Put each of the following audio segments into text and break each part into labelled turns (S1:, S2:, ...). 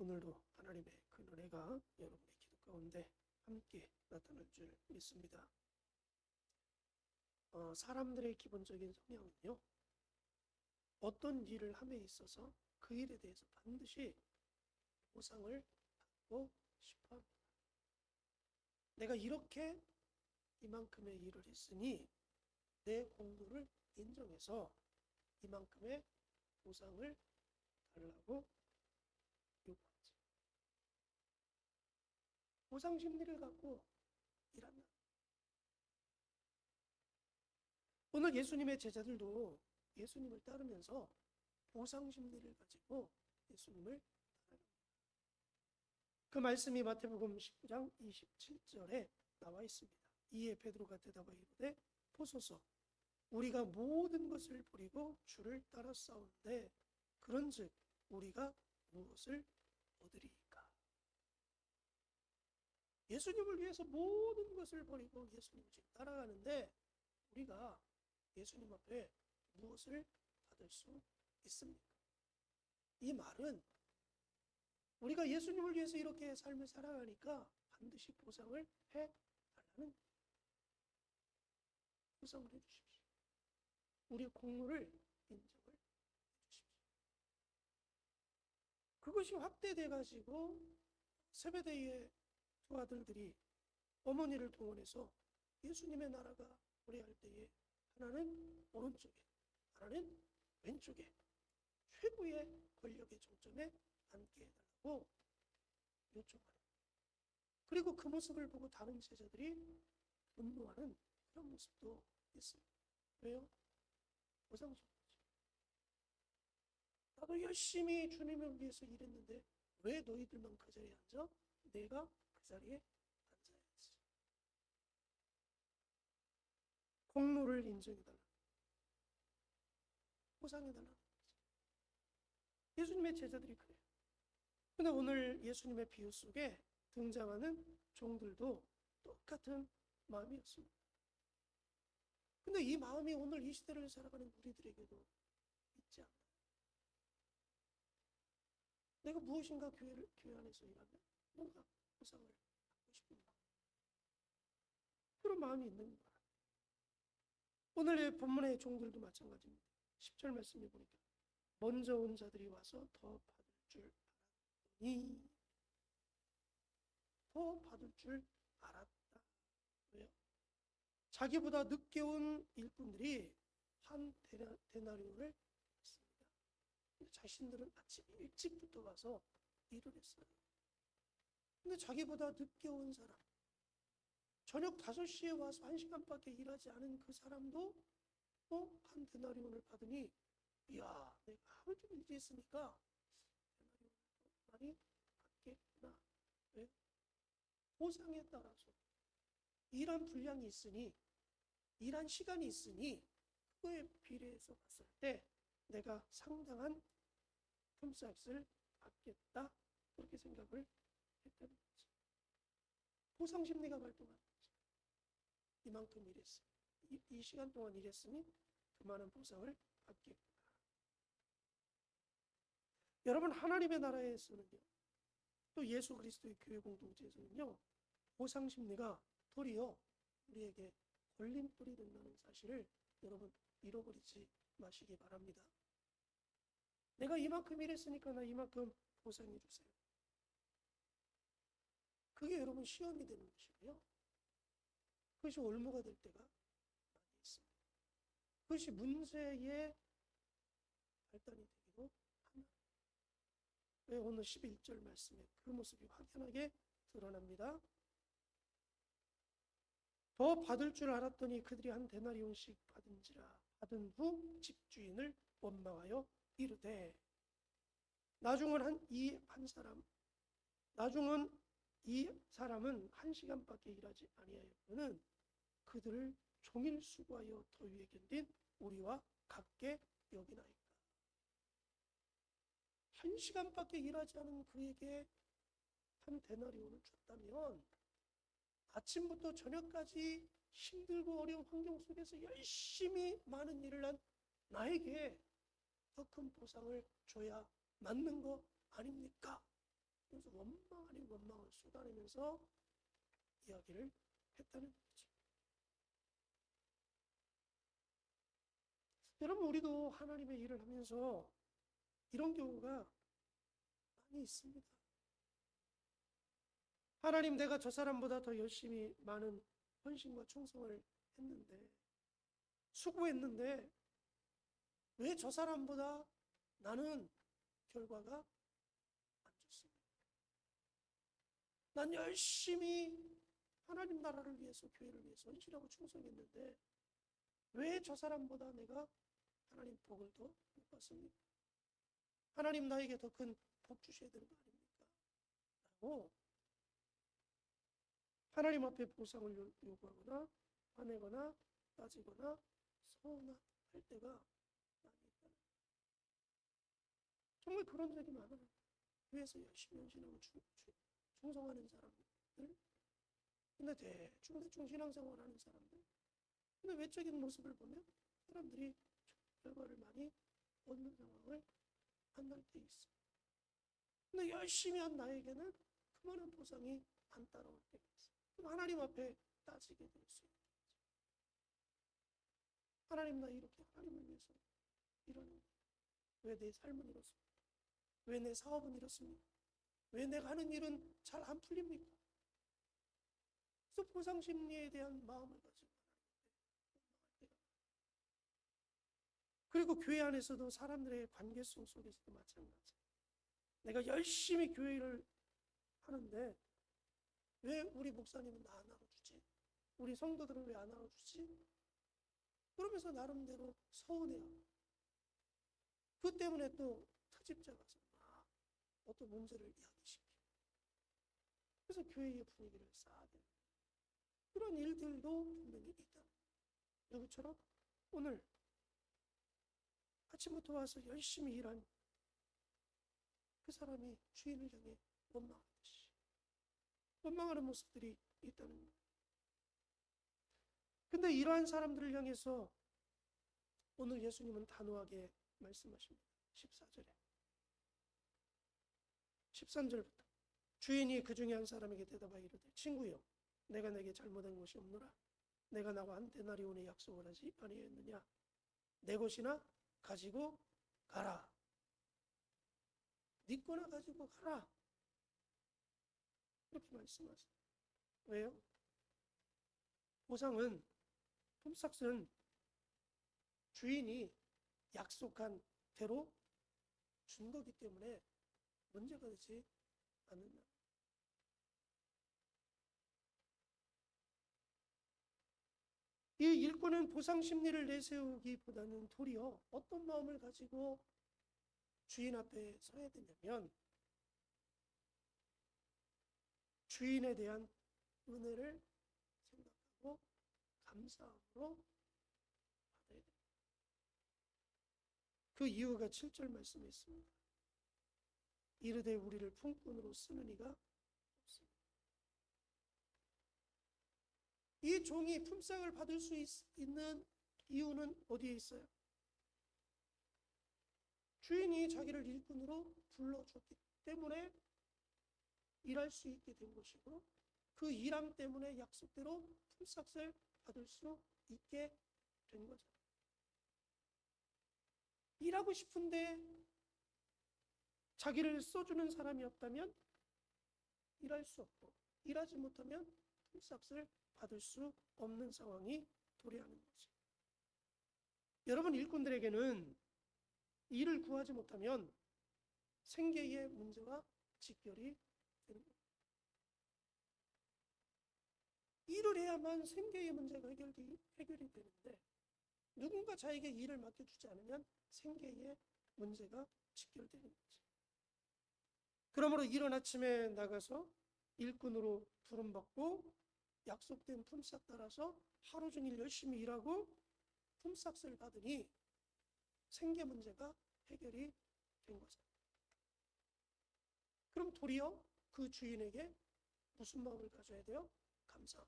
S1: 오늘도 하나님의 그 은혜가 여러분의 기도 가운데 함께 나타날 줄 믿습니다. 사람들의 기본적인 성향은요, 어떤 일을 함에 있어서 그 일에 대해서 반드시 보상을 받고 싶어 합니다. 내가 이렇게 이만큼의 일을 했으니 내 공로를 인정해서 이만큼의 보상을 달라고 요구하지. 보상 심리를 갖고 일한다. 오늘 예수님의 제자들도 예수님을 따르면서 보상 심리를 가지고 예수님을 따라갑니다. 그 말씀이 마태복음 19장 27절에 나와 있습니다. 이에 베드로가 대답하여 이르되 보소서 우리가 모든 것을 버리고 주를 따라 싸우는데 그런즉 우리가 무엇을 얻으리이까? 예수님을 위해서 모든 것을 버리고 예수님을 지금 따라가는데 우리가 예수님 앞에 무엇을 받을 수 있습니까? 이 말은 우리가 예수님을 위해서 이렇게 삶을 살아가니까 반드시 보상을 해달라는, 보상을 해주십시오. 우리의 공로를 인정을 해주십시오. 그것이 확대돼 가지고 세베대의 두 아들들이 어머니를 동원해서 예수님의 나라가 도래할 때에 하나는 오른쪽에, 하나는 왼쪽에 최고의 권력의 정점에 앉게 해달라고 요청하는, 그리고 그 모습을 보고 다른 제자들이 분노하는 그런 모습도 있습니다. 왜요? 보상심리죠. 나도 열심히 주님을 위해서 일했는데 왜 너희들만 그 자리에 앉아? 내가 그 자리에 앉아야지. 공로를 인정해달라, 보상해달라. 예수님의 제자들이 그래요. 근데 오늘 예수님의 비유 속에 등장하는 종들도 똑같은 마음이었습니다. 근데 이 마음이 오늘 이 시대를 살아가는 우리들에게도 있지 않나요? 내가 무엇인가 교회 안에서 일하면 뭔가 보상을 받고 싶은 마음, 그런 마음이 있는 거야. 오늘의 본문의 종들도 마찬가지입니다. 10절 말씀해 보니까 먼저 온 자들이 와서 더 받을 줄 알았더니, 더 받을 줄 알았다. 왜요? 자기보다 늦게 온 일꾼들이 한 데나리온을 받습니다. 근데 자신들은 아침 일찍부터 가서 일을 했어요. 근데 자기보다 늦게 온 사람, 저녁 5시에 와서 1시간밖에 일하지 않은 그 사람도 한 데나리온을 받으니, 이야, 내가 하루 종일 일했으니까 데나리온을 더 많이 받겠구나. 왜? 보상에 따라서 일한 분량이 있으니, 일한 시간이 있으니 그거에 비례해서 봤을 때 내가 상당한 품삯을 받겠다, 그렇게 생각을 했다는 거죠. 보상 심리가 발동하는 거죠. 이만큼 일했으니, 이 시간 동안 일했으니 그만한 보상을 받겠구나. 여러분, 하나님의 나라에서는요, 또 예수 그리스도의 교회 공동체에서는요, 보상 심리가 도리어 우리에게 걸림돌이 된다는 사실을 여러분 잃어버리지 마시기 바랍니다. 내가 이만큼 일했으니까 나 이만큼 보상해 주세요. 그게 여러분 시험이 되는 것이고요. 그것이 올무가 될 때가 많이 있습니다. 그것이 문제의 발단이 되기도 합니다. 왜? 오늘 11절 말씀에 그 모습이 확연하게 드러납니다. 더 받을 줄 알았더니 그들이 한 데나리온씩 받은지라. 받은 후 집주인을 원망하여 이르되 나중은 이 사람은 1시간밖에 일하지 아니하였거든 그들을 종일 수고하여 더위에 견딘 우리와 같게 여기나이까. 1시간밖에 일하지 않은 그에게 한 데나리온을 줬다면 아침부터 저녁까지 힘들고 어려운 환경 속에서 열심히 많은 일을 한 나에게 더 큰 보상을 줘야 맞는 거 아닙니까? 그래서 원망 아닌 원망을 쏟아내면서 이야기를 했다는 거죠. 여러분, 우리도 하나님의 일을 하면서 이런 경우가 많이 있습니다. 하나님, 내가 저 사람보다 더 열심히 많은 헌신과 충성을 했는데, 수고했는데 왜 저 사람보다 나는 결과가 안 좋습니까? 난 열심히 하나님 나라를 위해서, 교회를 위해서 헌신하고 충성했는데 왜 저 사람보다 내가 하나님 복을 더 못 받습니까? 하나님 나에게 더 큰 복 주셔야 되는 거 아닙니까? 라고 하나님 앞에 보상을 요구하거나 화내거나 따지거나 서운할 때가 많이 있다는 거예요. 정말 그런 적이 많아요. 교회에서 열심히 헌신하고 충성하는 사람들, 근데 대충 신앙생활 하는 사람들, 근데 외적인 모습을 보면 사람들이 결과를 많이 얻는 상황을 만날 때 있어요. 근데 열심히 한 나에게는 그만한 보상이 안 따라올 때가 있어요. 그럼 하나님 앞에 따지게 될 수 있는 거죠. 하나님, 나 이렇게 하나님을 위해서 이러는 왜 내 삶은 이렇습니까? 왜 내 사업은 이렇습니까? 왜 내가 하는 일은 잘 안 풀립니까? 그래서 보상 심리에 대한 마음을 가지고 하나님 앞에 원망할 때가 많아요. 그리고 교회 안에서도 사람들의 관계성 속에서도 마찬가지예요. 내가 열심히 교회를 하는데 왜 우리 목사님은 나 안 알아주지? 우리 성도들은 왜 안 알아주지? 그러면서 나름대로 서운해요. 그 때문에 또 특집자 가서 막 어떤 문제를 이야기시키고, 그래서 교회의 분위기를 쌓아대는 그런 일들도 분명히 있다. 누구처럼? 오늘 아침부터 와서 열심히 일한 그 사람이 주인을 향해 원망하듯이 원망하는 모습들이 있다는 거예요. 근데 이러한 사람들을 향해서 오늘 예수님은 단호하게 말씀하십니다. 14절에 13절부터 주인이 그 중에 한 사람에게 대답하여 이르되 친구여, 내가 내게 잘못한 것이 없노라. 내가 나와 한 데나리온의 약속을 하지 아니하였느냐? 내 것이나 가지고 가라. 네 거나 가지고 가라. 이렇게 말씀하세요. 왜요? 보상은, 품삯은 주인이 약속한 대로 준 거기 때문에 문제가 되지 않는다. 이 일꾼은 보상 심리를 내세우기보다는 도리어 어떤 마음을 가지고 주인 앞에 서야 되냐면 주인에 대한 은혜를 생각하고 감사함으로 받아야 됩니다. 그 이유가 7절 말씀에 있습니다. 이르되 우리를 품꾼으로 쓰는 이가 없습니다. 이 종이 품삯을 받을 수 있는 이유는 어디에 있어요? 주인이 자기를 일꾼으로 불러줬기 때문에 일할 수 있게 된 것이고, 그 일함 때문에 약속대로 품삯을 받을 수 있게 된 거죠. 일하고 싶은데 자기를 써주는 사람이 없다면 일할 수 없고, 일하지 못하면 품삯을 받을 수 없는 상황이 도래하는 거죠. 여러분, 일꾼들에게는 일을 구하지 못하면 생계의 문제와 직결이 되는 겁니다. 일을 해야만 생계의 문제가 해결이 되는데 누군가 자에게 일을 맡겨주지 않으면 생계의 문제가 직결되는 거죠. 그러므로 이른 아침에 나가서 일꾼으로 부름받고 약속된 품삯 따라서 하루 종일 열심히 일하고 품삯을 받으니 생계 문제가 해결이 된 거죠. 그럼 도리어 그 주인에게 무슨 마음을 가져야 돼요? 감사.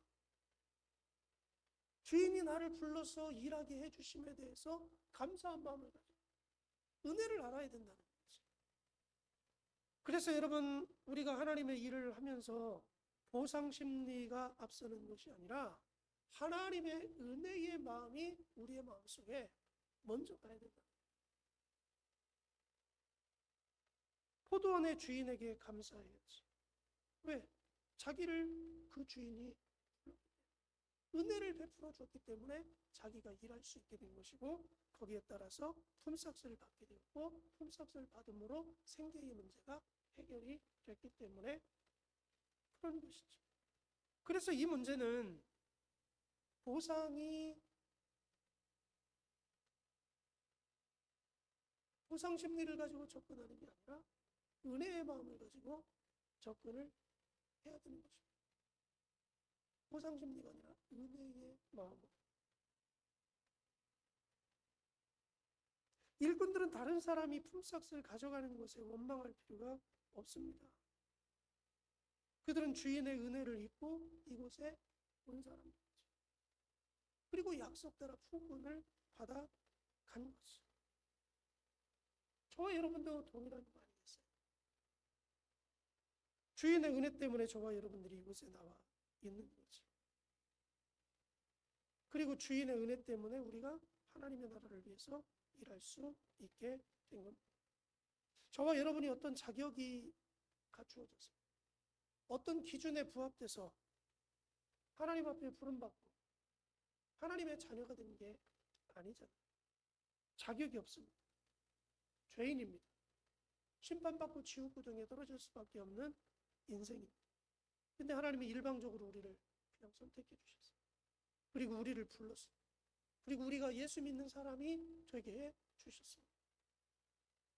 S1: 주인이 나를 불러서 일하게 해주심에 대해서 감사한 마음을 가져요. 은혜를 알아야 된다는 거죠. 그래서 여러분, 우리가 하나님의 일을 하면서 보상 심리가 앞서는 것이 아니라 하나님의 은혜의 마음이 우리의 마음속에 먼저 가야 된다. 포도원의 주인에게 감사해야지. 왜? 자기를 그 주인이 은혜를 베풀어 줬기 때문에 자기가 일할 수 있게 된 것이고, 거기에 따라서 품삯을 받게 되었고, 품삯을 받음으로 생계의 문제가 해결이 됐기 때문에 그런 것이죠. 그래서 이 문제는 보상 심리를 가지고 접근하는 게 아니라 은혜의 마음을 가지고 접근을 해야 되는 것입니다. 보상 심리가 아니라 은혜의 마음으로. 일꾼들은 다른 사람이 품삯을 가져가는 것에 원망할 필요가 없습니다. 그들은 주인의 은혜를 입고 이곳에 온 사람들이죠. 그리고 약속대로 풍문을 받아간 것이죠. 저와 여러분도 동일한 거 아니겠어요? 주인의 은혜 때문에 저와 여러분들이 이곳에 나와 있는 거죠. 그리고 주인의 은혜 때문에 우리가 하나님의 나라를 위해서 일할 수 있게 된 겁니다. 저와 여러분이 어떤 자격이 갖추어져서 어떤 기준에 부합돼서 하나님 앞에 부름받고 하나님의 자녀가 된 게 아니잖아요. 자격이 없습니다. 죄인입니다. 심판받고 지옥구덩이에 떨어질 수밖에 없는 인생입니다. 근데 하나님이 일방적으로 우리를 그냥 선택해 주셨어요. 그리고 우리를 불렀어요. 그리고 우리가 예수 믿는 사람이 되게 주셨습니다.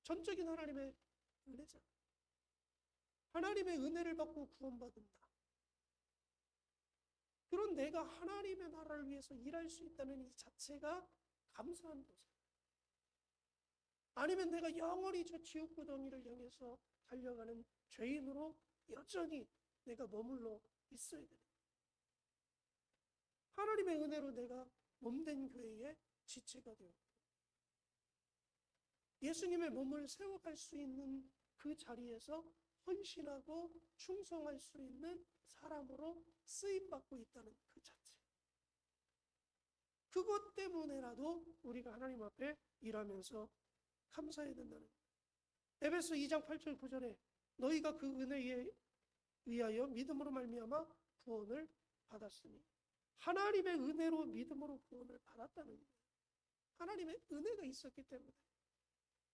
S1: 전적인 하나님의 은혜잖아요. 하나님의 은혜를 받고 구원받은다. 그런 내가 하나님의 나라를 위해서 일할 수 있다는 이 자체가 감사한 것이에요. 아니면 내가 영원히 저 지옥구덩이를 향해서 달려가는 죄인으로 여전히 내가 머물러 있어야 되는 거예요. 하나님의 은혜로 내가 몸된 교회의 지체가 되었고 예수님의 몸을 세워갈 수 있는 그 자리에서 헌신하고 충성할 수 있는 사람으로 쓰임받고 있다는 그 자체. 그것 때문에라도 우리가 하나님 앞에 일하면서 감사해야 된다는 거예요. 에베소 2장 8절 9절에 너희가 그 은혜에 의하여 믿음으로 말미암아 구원을 받았으니, 하나님의 은혜로 믿음으로 구원을 받았다는 거예요. 하나님의 은혜가 있었기 때문에.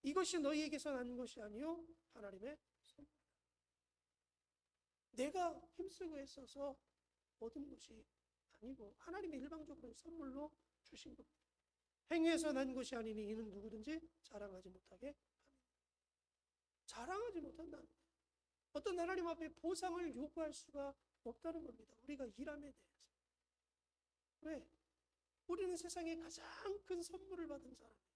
S1: 이것이 너희에게서 난 것이 아니요 하나님의 선물. 내가 힘쓰고 애써서 얻은 것이 아니고 하나님의 일방적으로 선물로 주신 겁니다. 행위에서 난 것이 아니니 이는 누구든지 자랑하지 못하게 합니다. 자랑하지 못한다는 거예요. 어떤 하나님 앞에 보상을 요구할 수가 없다는 겁니다. 우리가 일함에 대해서. 왜? 우리는 세상에 가장 큰 선물을 받은 사람이에요.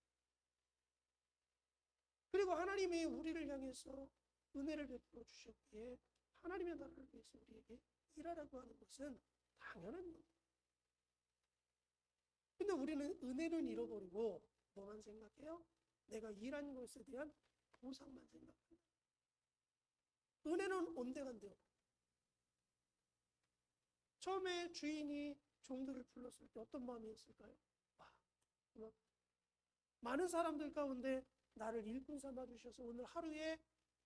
S1: 그리고 하나님이 우리를 향해서 은혜를 베풀어 주셨기에 하나님의 나라를 위해서 우리에게 일하라고 하는 것은 당연한 겁니다. 근데 우리는 은혜는 잃어버리고 뭐만 생각해요? 내가 일한 것에 대한 보상만 생각합니다. 은혜는 온데간데요. 처음에 주인이 종들을 불렀을 때 어떤 마음이었을까요? 많은 사람들 가운데 나를 일꾼 삼아 주셔서 오늘 하루에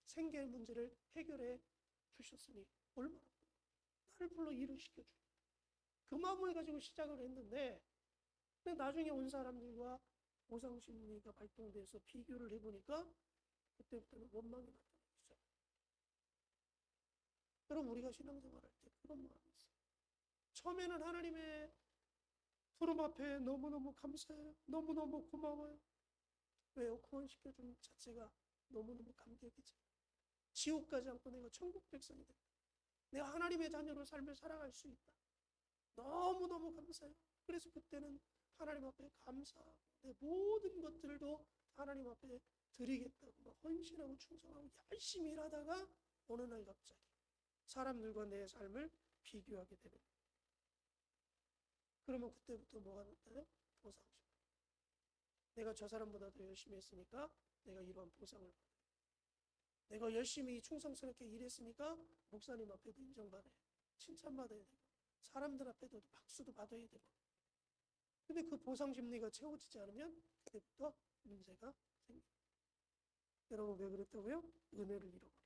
S1: 생계의 문제를 해결해 주셨으니 얼마나 나를 불러 일을 시켜주고 그 마음을 가지고 시작을 했는데, 근데 나중에 온 사람들과 보상심리가 발동돼서 비교를 해보니까 그때부터는 원망이 나타나기 시작해요. 여러분, 우리가 신앙생활할 때 그런 마음이 있어요. 처음에는 하나님의 부름 앞에 너무너무 감사해요. 너무너무 고마워요. 왜요? 구원시켜준 자체가 너무너무 감격이잖아요. 지옥 가지 않고 내가 천국 백성이 됐다. 내가 하나님의 자녀로 삶을 살아갈 수 있다. 너무너무 감사해요. 그래서 그때는 하나님 앞에 감사하고 내 모든 것들도 하나님 앞에 드리겠다고 막 헌신하고 충성하고 열심히 일하다가 어느 날 갑자기 사람들과 내 삶을 비교하게 되는 거예요. 그러면 그때부터 뭐가 나타나요? 보상심. 내가 저 사람보다 더 열심히 했으니까 내가 이러한 보상을 받아요. 내가 열심히 충성스럽게 일했으니까 목사님 앞에도 인정받아야 돼. 칭찬받아야 되고 사람들 앞에도 박수도 받아야 되고. 근데 그 보상 심리가 채워지지 않으면 그때부터 문제가 생깁니다. 여러분 왜 그랬다고요? 은혜를 잃어버려요.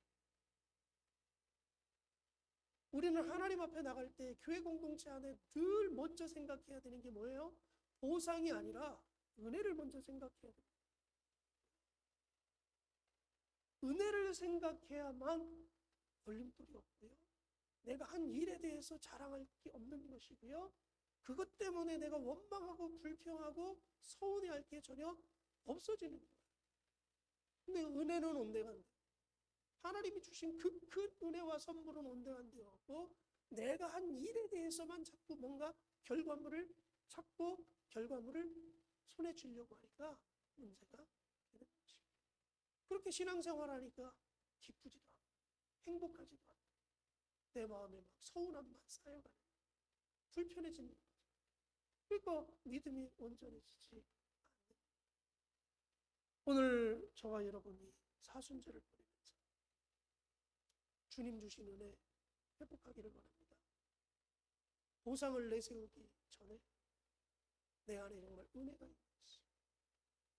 S1: 우리는 하나님 앞에 나갈 때 교회 공동체 안에 늘 먼저 생각해야 되는 게 뭐예요? 보상이 아니라 은혜를 먼저 생각해야 돼요. 은혜를 생각해야만 걸림돌이 없고요. 내가 한 일에 대해서 자랑할 게 없는 것이고요. 그것 때문에 내가 원망하고 불평하고 서운해할 게 전혀 없어지는 거예요. 근데 은혜는 온데간데 하나님이 주신 그 큰 은혜와 선물은 온데간데 없고 내가 한 일에 대해서만 자꾸 뭔가 결과물을 찾고 결과물을 손에 쥐려고 하니까 문제가 되는 것입니다. 그렇게 신앙생활하니까 기쁘지도 않고 행복하지도 않고 내 마음에 막 서운함만 쌓여가는 거예요. 불편해지는 거죠. 그러니까 믿음이 온전해지지 않는 거예요. 오늘 저와 여러분이 사순절을 보내면서 주님 주신 은혜 회복하기를 원합니다. 보상을 내세우기 전에 내 안에 정말 은혜가 있는 것이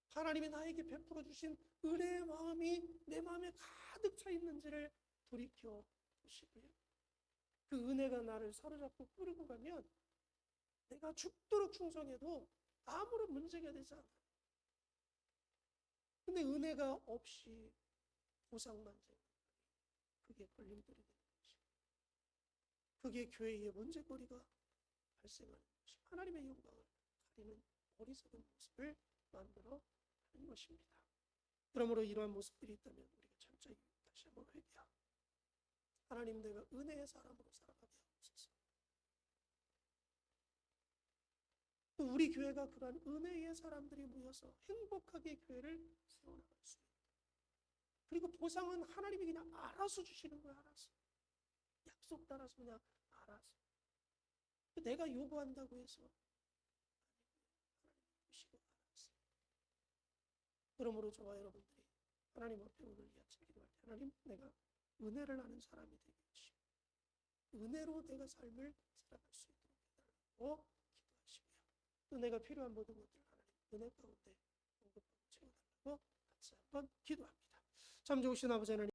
S1: 하나님이 나에게 베풀어 주신 은혜의 마음이 내 마음에 가득 차 있는지를 돌이켜 보시고요. 그 은혜가 나를 사로잡고 끌고 가면 내가 죽도록 충성해도 아무런 문제가 되지 않아요. 근데 은혜가 없이 보상만 생각하니 그게 걸림돌이 되는 것입니다. 그게 교회의 문제거리가 발생하는 것이 하나님의 영광을 가리는 어리석은 모습을 만들어 하는 것입니다. 그러므로 이러한 모습들이 있다면 우리가 철저히 다시 한번 회개하고 하나님 내가 은혜의 사람으로 살아가게 하옵소서. 또 우리 교회가 그러한 은혜의 사람들이 모여서 행복하게 교회를 세워나갈 수 있다. 그리고 보상은 하나님이 그냥 알아서 주시는 거야. 알아서 약속 따라서 그냥 알아서. 내가 요구한다고 해서 하나님 주시고 알아서. 그러므로 저와 여러분들이 하나님 앞에 오늘 이 아침 기도할 때 하나님 내가 은혜를 아는 사람이 되게 하시고 은혜로 내가 삶을 살아갈 수 있도록 해달라고 기도하시고요. 또 내가 필요한 모든 것들을 하나님 은혜 가운데 공급하고 채워달라고 같이 한번 기도합니다. 참 좋으신 아버지 하나님